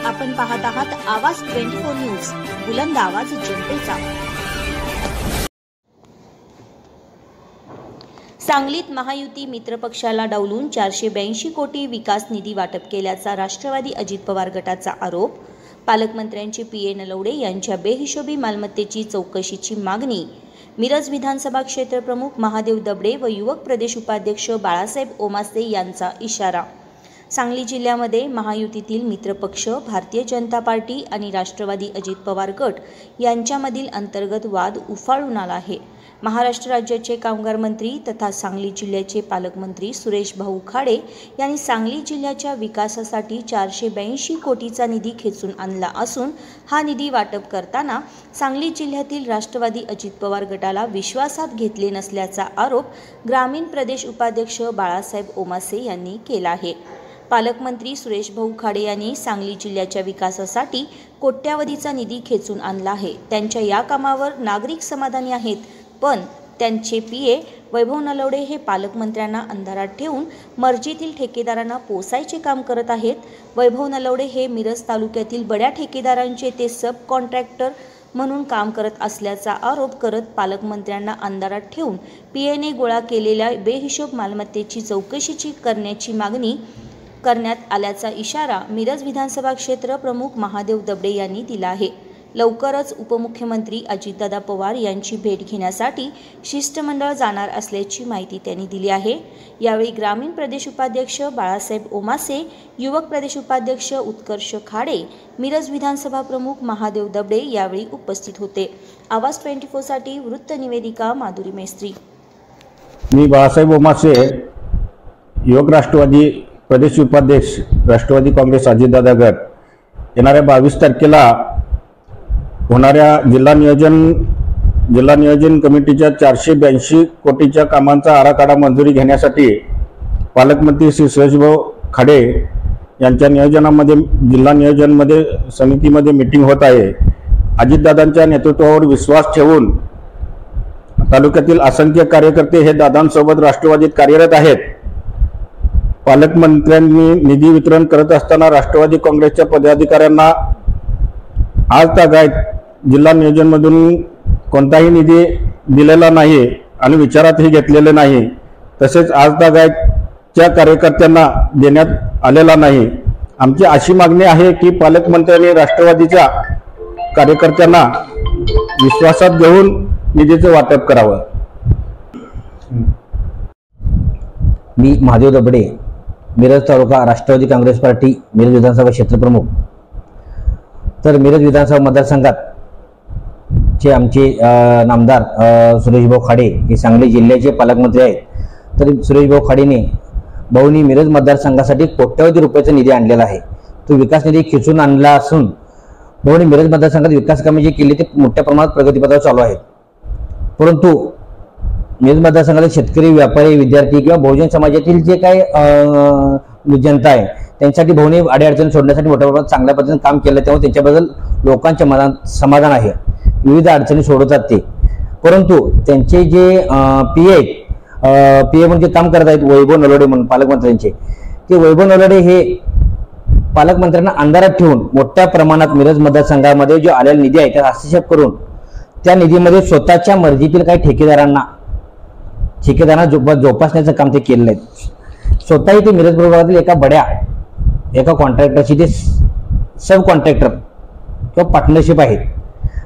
आपण पाहत आहात आवाज 24 न्यूज, बुलंद आवाज जनतेचा। सांगलीत महायुती मित्रपक्षाला डावलून 482 कोटी विकास निधी वाटप केल्याचा राष्ट्रवादी अजित पवार गटाचा आरोप। पालकमंत्र्यांचे पीए नलवडे यांच्या बेहिशोबी मालमत्तेची चौकशीची मागणी। मिरज विधानसभा क्षेत्र प्रमुख महादेव दबडे व युवक प्रदेश उपाध्यक्ष बाळासाहेब ओमासे यांचा इशारा। सांगली जिल्ह्यामध्ये महायुतीतील मित्रपक्ष भारतीय जनता पार्टी आणि राष्ट्रवादी अजित पवार गट यांच्यामधील अंतर्गत वाद उफाळून आला आहे। महाराष्ट्र राज्याचे कामगार मंत्री तथा सांगली जिल्ह्याचे पालकमंत्री सुरेश भाऊ खाडे यांनी सांगली जिल्ह्याच्या विकासासाठी 482 कोटीचा निधी खेचून आणला असून हा निधी वाटप करताना सांगली जिल्ह्यातील राष्ट्रवादी अजित पवार गटाला विश्वासात घेतले नसल्याचा आरोप ग्रामीण प्रदेश उपाध्यक्ष बाळासाहेब ओमासे यांनी केला आहे। पालकमंत्री सुरेश भाऊ खाडे यांनी सांगली जिल्ह्याच्या विकासासाठी कोट्यावधीचा निधी खेचून आणला आहे। त्यांच्या या कामावर नागरिक समाधानी आहेत, पण त्यांचे पीए वैभव नलवडे हे पालकमंत्र्यांना अंधारात ठेवून मर्जीतील ठेकेदारांना पोसायचे काम करत आहेत। वैभव नलवडे हे मिरज तालुक्यातील बड्या ठेकेदारांचे ते सब कॉन्ट्रॅक्टर म्हणून काम करत असल्याचा आरोप करत पालकमंत्र्यांना अंधारात ठेवून पीएने गोळा केलेल्या बेहिशोब मालमत्तेची चौकशीची करण्याची मागणी करण्यात आल्याचा इशारा मिरज विधानसभा क्षेत्र प्रमुख महादेव दबडे यांनी दिला आहे। लवकरच उपमुख्यमंत्री अजितदादा पवार यांची भेट घेण्यासाठी शिष्टमंडळ जाणार असल्याची माहिती त्यांनी दिली आहे। यावेळी ग्रामीण प्रदेश उपाध्यक्ष बाळासाहेब ओमासे, युवक प्रदेश उपाध्यक्ष उत्कर्ष खाडे, मिरज विधानसभा प्रमुख महादेव दबडे यावेळी उपस्थित होते। आवाज 24 साठी वृत्त निवेदिका माधुरी मेस्त्री। मी बाळासाहेब ओमासे, युवक राष्ट्रवादी प्रदेश उपाध्यक्ष राष्ट्रवादी काँग्रेस अजितदादा गट, येणाऱ्या 22 तारखेला होणाऱ्या जिल्हा नियोजन कमिटीच्या 482 कोटीच्या कामांचा आराखडा मंजुरी घेण्यासाठी पालकमंत्री श्री सुरेशभाऊ खाडे यांच्या नियोजनामध्ये जिल्हा नियोजनमध्ये समितीमध्ये मीटिंग होत आहे। अजितदादांच्या नेतृत्वावर विश्वास ठेवून तालुक्यातील असंख्य कार्यकर्ते हे दादांसोबत राष्ट्रवादीत कार्यरत आहेत। पालकमंत्र्यांनी निधी वितरण करत असताना राष्ट्रवादी काँग्रेसच्या पदाधिकाऱ्यांना आज तागायत जिल्हा नियोजनमधून कोणताही निधी दिलेला नाही आणि विचारातही घेतलेले नाही, तसेच आज तागायतच्या कार्यकर्त्यांना देण्यात आलेला नाही। आमची अशी मागणी आहे की पालकमंत्र्यांनी राष्ट्रवादीच्या कार्यकर्त्यांना विश्वासात घेऊन निधीचे वाटप करावं। मी महादेव दबडे, मिरज तालुका राष्ट्रवादी काँग्रेस पार्टी मिरज विधानसभा क्षेत्र प्रमुख। तर मिरज विधानसभा मतदारसंघात चे आमचे नामदार सुरेशभाऊ खाडे हे सांगली जिल्ह्याचे पालकमंत्री आहेत। तर सुरेशभाऊ खाडेने भाऊनी मिरज मतदारसंघासाठी कोट्यवधी रुपयाचा निधी आणलेला आहे। तो विकास निधी खेचून आणला असून भाऊनी मिरज मतदारसंघात विकास कामे जे केली ते मोठ्या प्रमाणात प्रगतीपथावर चालू आहेत, परंतु मिरज मतदारसंघातील शेतकरी, व्यापारी, विद्यार्थी किंवा बहुजन समाजातील जे काही जनता आहे त्यांच्यासाठी भाऊने अडीअडचणी सोडण्यासाठी मोठ्या प्रमाणात चांगल्या पद्धतीने काम केलं, त्यामुळे त्यांच्याबद्दल लोकांचे समाधान आहे। विविध अडचणी सोडवतात ते, परंतु त्यांचे जे पीए म्हणजे काम करत आहेत वैभव नलवडे म्हणून पालकमंत्र्यांचे, ते वैभव नलवडे हे पालकमंत्र्यांना अंधारात ठेवून मोठ्या प्रमाणात मिरज मतदारसंघामध्ये जो आलेला निधी आहे त्याचा हस्तक्षेप करून त्या निधीमध्ये स्वतःच्या मर्जीतील काही ठेकेदारांना जोपासण्याचं काम ते केलेलं आहे। स्वतःही ते मिरज विभागातील एका कॉन्ट्रॅक्टरशी ते सब कॉन्ट्रॅक्टर किंवा पार्टनरशिप आहेत।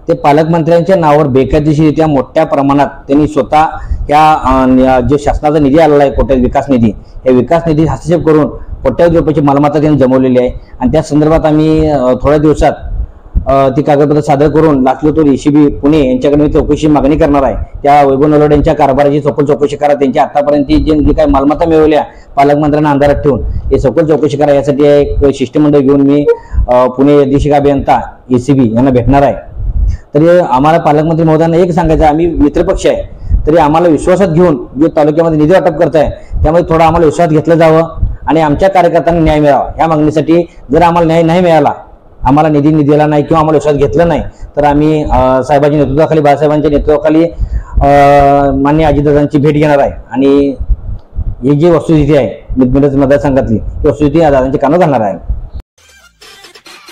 ते पालकमंत्र्यांच्या नावावर बेकायदेशीरित्या मोठ्या प्रमाणात त्यांनी स्वतः या जे शासनाचा निधी आलेला आहे कोट्यावधी विकास निधी, या विकास निधी हस्तक्षेप करून कोट्यावधी रुपयाची मालमत्ता त्यांनी जमवलेली आहे। आणि त्या संदर्भात आम्ही थोड्या दिवसात ती कागदपत्र सादर करून लाचलुचपत ECB पुणे यांच्याकडे मी चौकशी मागणी करणार आहे। त्या वैभव नलवडे यांच्या कारभाराची सखोल चौकशी करा, त्यांच्या आतापर्यंत जी काही मालमत्ता मिळवल्या पालकमंत्र्यांना अंधारात ठेवून हे सखोल चौकशी करा, यासाठी एक शिष्टमंडळ घेऊन मी पुणे अधीक्षक अभियंता ECB यांना भेटणार आहे। तरी आम्हाला पालकमंत्री महोदयांना एक सांगायचं, आम्ही मित्रपक्ष आहे, तरी आम्हाला विश्वासात घेऊन जो तालुक्यामध्ये निधी वाटप करताय त्यामुळे थोडा आम्हाला विश्वास घेतला जावं आणि आमच्या कार्यकर्त्यांना न्याय मिळावा। या मागणीसाठी जर आम्हाला न्याय नाही मिळाला, आम्हाला निधी दिला नाही किंवा आम्हाला विश्वास घेतला नाही, तर आम्ही साहेबांच्या नेतृत्वाखाली, बाळासाहेबांच्या नेतृत्वाखाली माननीय अजितदादांची भेट घेणार आहे आणि ही जी वस्तुस्थिती आहे मिरज मतदारसंघातली ती वस्तुस्थिती दादांच्या कानावर घालणार आहे।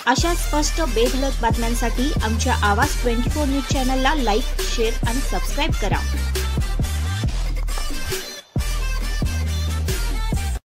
अशा स्पष्ट बेधडक बातम्यांसाठी आमच्या आवाज 24 न्यूज चॅनलला लाईक, शेअर आणि सबस्क्राईब करा.